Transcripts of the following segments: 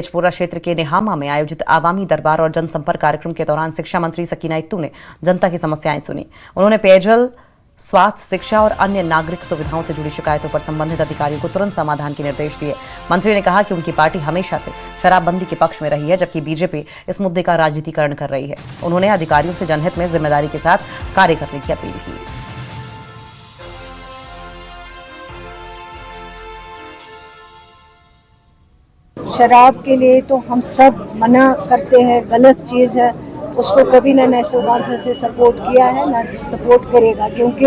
तेजपुरा क्षेत्र के नेहामा में आयोजित आवामी दरबार और जनसंपर्क कार्यक्रम के दौरान शिक्षा मंत्री सकीना इत्तू ने जनता की समस्याएं सुनी। उन्होंने पेयजल, स्वास्थ्य, शिक्षा और अन्य नागरिक सुविधाओं से जुड़ी शिकायतों पर संबंधित अधिकारियों को तुरंत समाधान के निर्देश दिए। मंत्री ने कहा कि उनकी पार्टी हमेशा से शराबबंदी के पक्ष में रही है, जबकि बीजेपी इस मुद्दे का राजनीतिकरण कर रही है। उन्होंने अधिकारियों से जनहित में जिम्मेदारी के साथ कार्य करने की अपील की। शराब के लिए तो हम सब मना करते हैं, गलत चीज़ है। उसको कभी ना नेशनल कॉन्फ्रेंस से सपोर्ट किया है ना सपोर्ट करेगा, क्योंकि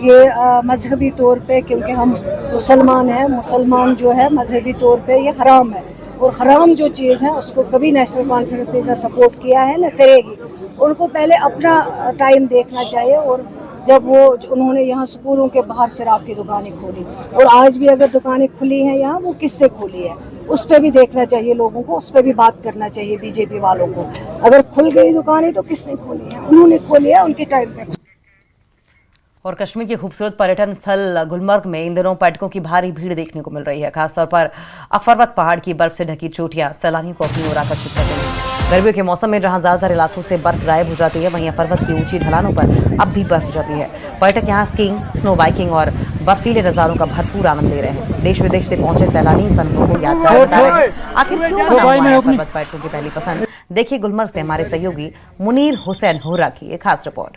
ये मजहबी तौर पे, क्योंकि हम मुसलमान हैं, मुसलमान जो है मजहबी तौर पे ये हराम है, और हराम जो चीज़ है उसको कभी नेशनल कॉन्फ्रेंस ने ना सपोर्ट किया है ना करेगी। उनको पहले अपना टाइम देखना चाहिए। और जब उन्होंने यहाँ स्कूलों के बाहर शराब की दुकानें खोली, और आज भी अगर दुकानें खुली हैं यहाँ, वो किससे खुली है उस पर भी देखना चाहिए लोगों को, उस पर भी बात करना चाहिए बीजेपी वालों को। अगर खुल गई दुकानें तो किसने खोली है? उन्होंने खोली है उनके टाइम पे। और कश्मीर के खूबसूरत पर्यटन स्थल गुलमर्ग में इन दिनों पर्यटकों की भारी भीड़ देखने को मिल रही है। खासतौर पर अफरवत पहाड़ की बर्फ से ढकी चोटियां सैलानियों को अपनी ओर आकर्षित कर रही है। गर्मियों के मौसम में जहां ज्यादातर इलाकों से बर्फ गायब हो जाती है, वहीं अफरवत की ऊंची ढलानों पर अब भी बर्फ जमी है। पर्यटक यहाँ स्कीइंग, स्नो बाइकिंग और बर्फीले नजारों का भरपूर आनंद ले रहे हैं। देश विदेश से पहुंचे सैलानी इस अनुभव को यादगार बता रहे हैं। आखिर क्यों बना हुआ है अफरवत पर्यटकों की पहली पसंद? देखिए गुलमर्ग से हमारे सहयोगी मुनीर हुसैन होरा की एक खास रिपोर्ट।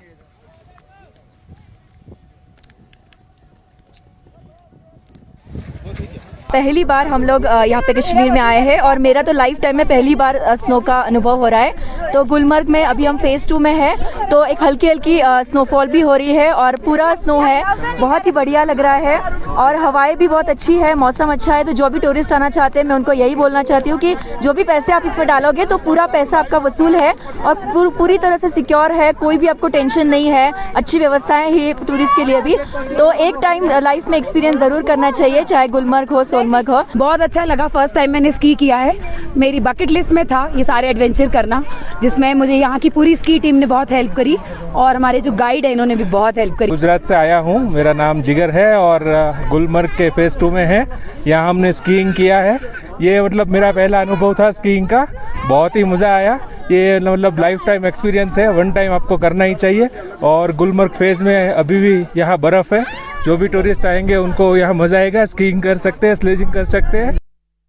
पहली बार हम लोग यहाँ पे कश्मीर में आए हैं, और मेरा तो लाइफ टाइम में पहली बार स्नो का अनुभव हो रहा है। तो गुलमर्ग में अभी हम फेज़ 2 में है, तो एक हल्की हल्की स्नोफॉल भी हो रही है और पूरा स्नो है। बहुत ही बढ़िया लग रहा है और हवाएं भी बहुत अच्छी है, मौसम अच्छा है। तो जो भी टूरिस्ट आना चाहते हैं, मैं उनको यही बोलना चाहती हूँ कि जो भी पैसे आप इसमें डालोगे तो पूरा पैसा आपका वसूल है और पूरी तरह से सिक्योर है। कोई भी आपको टेंशन नहीं है, अच्छी व्यवस्थाएं ही टूरिस्ट के लिए भी। तो एक टाइम लाइफ में एक्सपीरियंस ज़रूर करना चाहिए, चाहे गुलमर्ग हो, सोनमर्ग हो। बहुत अच्छा लगा। फर्स्ट टाइम मैंने स्की किया है। मेरी बकेट लिस्ट में था ये सारे एडवेंचर करना, जिसमें मुझे यहाँ की पूरी स्की टीम ने बहुत हेल्प करी और हमारे जो गाइड है इन्होंने भी बहुत हेल्प करी। गुजरात से आया हूँ, मेरा नाम जिगर है और गुलमर्ग के फेज़ 2 में है। यहाँ हमने स्कीइंग किया है। ये मतलब मेरा पहला अनुभव था स्कीइंग का, बहुत ही मज़ा आया। ये मतलब लाइफ टाइम एक्सपीरियंस है, वन टाइम आपको करना ही चाहिए। और गुलमर्ग फेज़ में अभी भी यहाँ बर्फ़ है, जो भी टूरिस्ट आएंगे उनको यहाँ मज़ा आएगा। स्कीइंग कर सकते हैं, स्लेजिंग कर सकते हैं।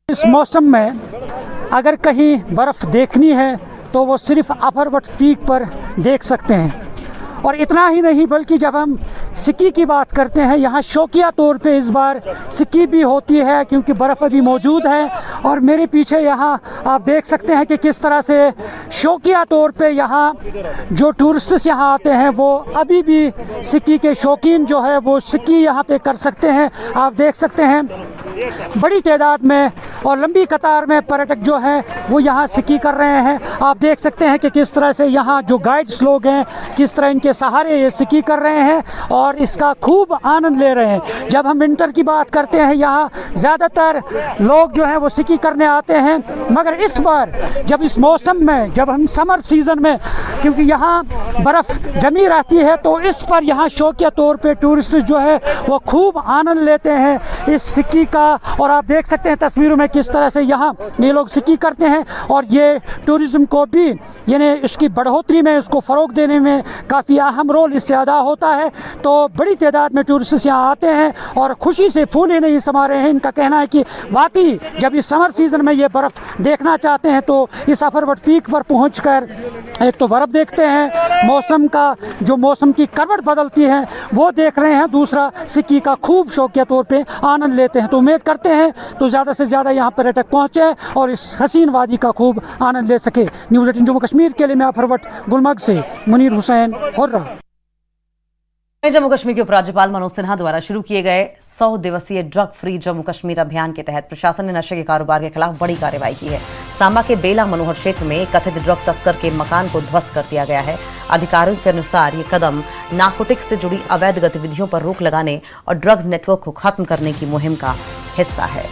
इस मौसम में अगर कहीं बर्फ़ देखनी है तो वो सिर्फ अफरवट पीक पर देख सकते हैं। और इतना ही नहीं, बल्कि जब हम स्की की बात करते हैं, यहाँ शौकिया तौर पे इस बार स्की भी होती है, क्योंकि बर्फ़ अभी मौजूद है। और मेरे पीछे यहाँ आप देख सकते हैं कि किस तरह से शौकिया तौर पे यहाँ जो टूरिस्ट यहाँ आते हैं वो अभी भी स्की के शौकीन जो है वो स्की यहाँ पे कर सकते हैं। आप देख सकते हैं बड़ी तादाद में और लंबी कतार में पर्यटक जो हैं वो यहाँ स्की कर रहे हैं। आप देख सकते हैं कि किस तरह से यहाँ जो गाइड्स लोग हैं किस तरह इनके सहारे ये स्की कर रहे हैं और इसका खूब आनंद ले रहे हैं। जब हम विंटर की बात करते हैं, यहाँ ज़्यादातर लोग जो हैं वो स्की करने आते हैं, मगर इस बार जब इस मौसम में, जब हम समर सीज़न में, क्योंकि यहाँ बर्फ़ जमी रहती है, तो इस पर यहाँ शौकिया तौर पे टूरिस्ट जो है वो खूब आनंद लेते हैं इस स्की का। और आप देख सकते हैं तस्वीरों में किस तरह से यहाँ ये लोग स्की करते हैं और ये टूरिज़्म को भी, यानी इसकी बढ़ोतरी में, इसको फ़रोग देने में काफ़ी अहम रोल इससे अदा होता है। तो बड़ी तादाद में टूरिस्ट यहाँ आते हैं और खुशी से फूले नहीं समा रहे हैं। इनका कहना है कि वाकई जब इस समर सीज़न में ये बर्फ़ देखना चाहते हैं तो इस अफरवट पीक पर पहुंचकर एक तो बर्फ़ देखते हैं, मौसम का जो मौसम की करवट बदलती है वो देख रहे हैं, दूसरा स्की का खूब शौकिया तौर पे आनंद लेते हैं। तो उम्मीद करते हैं तो ज़्यादा से ज़्यादा यहाँ पर्यटक पहुँचे और इस हसीन वादी का खूब आनंद ले सके। न्यूज़ 18 जम्मू कश्मीर के लिए मैं अफरवट गुलमर्ग से मुनीर हुसैन हो रहा। जम्मू कश्मीर के उपराज्यपाल मनोज सिन्हा द्वारा शुरू किए गए 100 दिवसीय ड्रग फ्री जम्मू कश्मीर अभियान के तहत प्रशासन ने नशे के कारोबार के खिलाफ बड़ी कार्रवाई की है। सांबा के बेला मनोहर क्षेत्र में कथित ड्रग तस्कर के मकान को ध्वस्त कर दिया गया है। अधिकारियों के अनुसार ये कदम नारकोटिक्स से जुड़ी अवैध गतिविधियों पर रोक लगाने और ड्रग्स नेटवर्क को खत्म करने की मुहिम का हिस्सा है।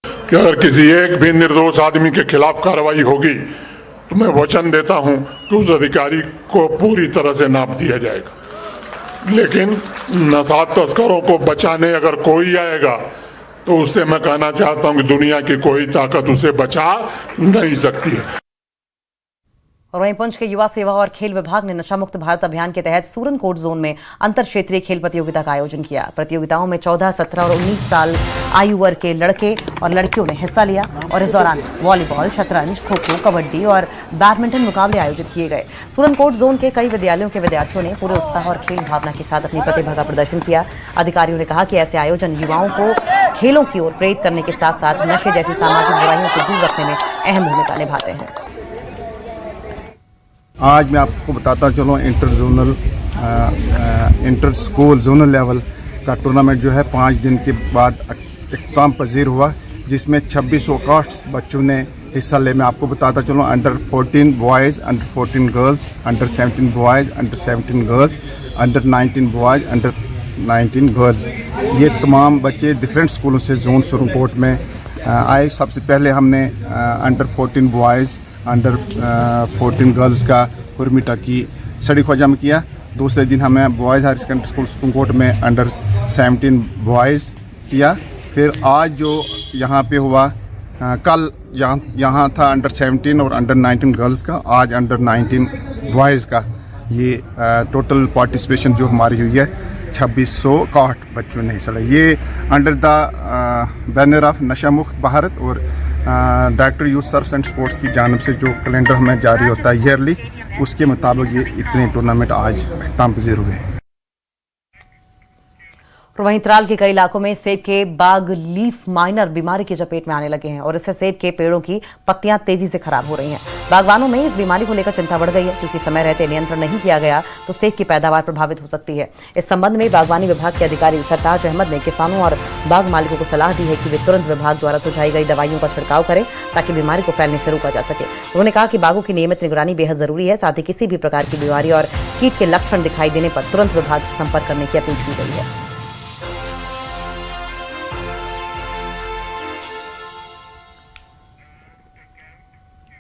कि अगर किसी एक भी निर्दोष आदमी के खिलाफ कार्रवाई होगी तो मैं वचन देता हूं कि उस अधिकारी को पूरी तरह से नाप दिया जाएगा। लेकिन नशा तस्करों को बचाने अगर कोई आएगा तो उससे मैं कहना चाहता हूं कि दुनिया की कोई ताकत उसे बचा नहीं सकती है। और वहीं पुंछ के युवा सेवा और खेल विभाग ने नशा मुक्त भारत अभियान के तहत सूरनकोट जोन में अंतर क्षेत्रीय खेल प्रतियोगिता का आयोजन किया। प्रतियोगिताओं में 14, 17 और 19 साल आयु वर्ग के लड़के और लड़कियों ने हिस्सा लिया और इस दौरान वॉलीबॉल, शतरंज, खो-खो, कबड्डी और बैडमिंटन मुकाबले आयोजित किए गए। सूरनकोट जोन के कई विद्यालयों के विद्यार्थियों ने पूरे उत्साह और खेल भावना के साथ अपनी प्रतिभा का प्रदर्शन किया। अधिकारियों ने कहा कि ऐसे आयोजन युवाओं को खेलों की ओर प्रेरित करने के साथ साथ नशे जैसी सामाजिक बुराइयों से दूर रखने में अहम भूमिका निभाते हैं। आज मैं आपको बताता चलूँ इंटर स्कूल जोनल लेवल का टूर्नामेंट जो है 5 दिन के बाद इख्तिताम पजीर हुआ, जिसमें 2661 बच्चों ने हिस्सा ले। मैं आपको बताता चलूँ under 14 boys, under 14 girls, under 17 boys, under 17 girls, under 19 boys, under 19 girls, ये तमाम बच्चे डिफरेंट स्कूलों से जोन सूरनकोट में आए। सबसे पहले हमने अंडर 14 बॉयज़, अंडर 14 गर्ल्स का फुरमिटा की सड़ी ख्वाजा में किया। दूसरे दिन हमें boys higher secondary school Surankot में अंडर 17 बॉयज़ किया। फिर आज जो यहाँ पे हुआ, कल यहाँ था अंडर 17 और अंडर 19 गर्ल्स का, आज अंडर 19 बॉयज़ का। ये टोटल पार्टिसिपेशन जो हमारी हुई है 2661 बच्चों ने हिस्सा लिया। ये अंडर द बैनर ऑफ नशा मुक्त भारत और director youth service and sports की जानिब से जो कैलेंडर हमें जारी होता है ईयरली, उसके मुताबिक ये इतने टूर्नामेंट आज इख्तिताम पजीर हुए हैं। और वहीं त्राल के कई इलाकों में सेब के बाग लीफ माइनर बीमारी की चपेट में आने लगे हैं और इससे सेब के पेड़ों की पत्तियां तेजी से खराब हो रही हैं। बागवानों में इस बीमारी को लेकर चिंता बढ़ गई है, क्योंकि समय रहते नियंत्रण नहीं किया गया तो सेब की पैदावार प्रभावित हो सकती है। इस संबंध में बागवानी विभाग के अधिकारी सरताज अहमद ने किसानों और बाग मालिकों को सलाह दी है कि वे तुरंत विभाग द्वारा सुझाई गई दवाइयों का छिड़काव करें ताकि बीमारी को फैलने से रोका जा सके। उन्होंने कहा कि बागों की नियमित निगरानी बेहद जरूरी है। साथ ही किसी भी प्रकार की बीमारी और कीट के लक्षण दिखाई देने पर तुरंत विभाग से संपर्क करने की अपील की गई है।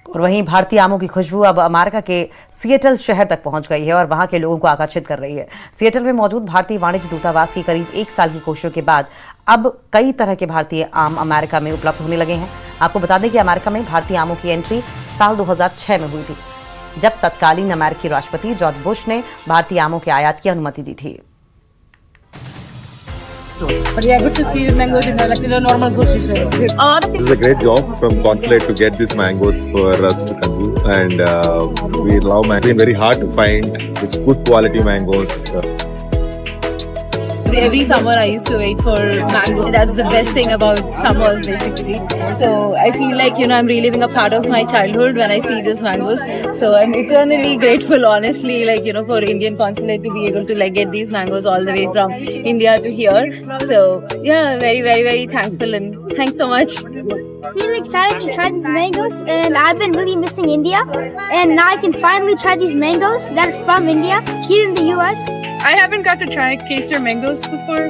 और वहीं भारतीय आमों की खुशबू अब अमेरिका के सिएटल शहर तक पहुंच गई है और वहां के लोगों को आकर्षित कर रही है। सिएटल में मौजूद भारतीय वाणिज्य दूतावास की करीब 1 साल की कोशिशों के बाद अब कई तरह के भारतीय आम अमेरिका में उपलब्ध होने लगे हैं। आपको बता दें कि अमेरिका में भारतीय आमों की एंट्री साल 2006 में हुई थी, जब तत्कालीन अमेरिकी राष्ट्रपति जॉर्ज बुश ने भारतीय आमों के आयात की अनुमति दी थी। But yeah, good to see the mangoes in like the normal grocery store. This is a great job from consulate to get these mangoes for us to consume, and we love mangoes. It's been very hard to find these good quality mangoes. Every summer I used to wait for mango. That's the best thing about summers basically. So I feel like, I'm reliving a part of my childhood when I see these mangoes. So I'm eternally grateful, honestly, for Indian consulate to be able to get these mangoes all the way from India to here. So yeah, very, very, very thankful and thanks so much. Really excited to try these mangoes, and I've been really missing India, and now I can finally try these mangoes that are from India here in the US. I haven't got to try Kesar mangoes before,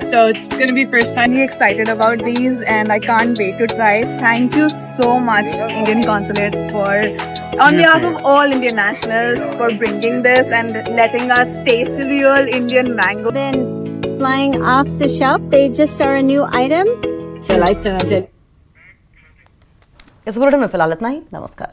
so it's going to be first time. Really excited about these, and I can't wait to try. Thank you so much, Indian Consulate, on behalf of all Indian nationals, for bringing this and letting us taste real Indian mango. Been flying off the shelf. They just are a new item. It's a lifetime of it. इस bulletin में फिलहाल इतना ही। नमस्कार।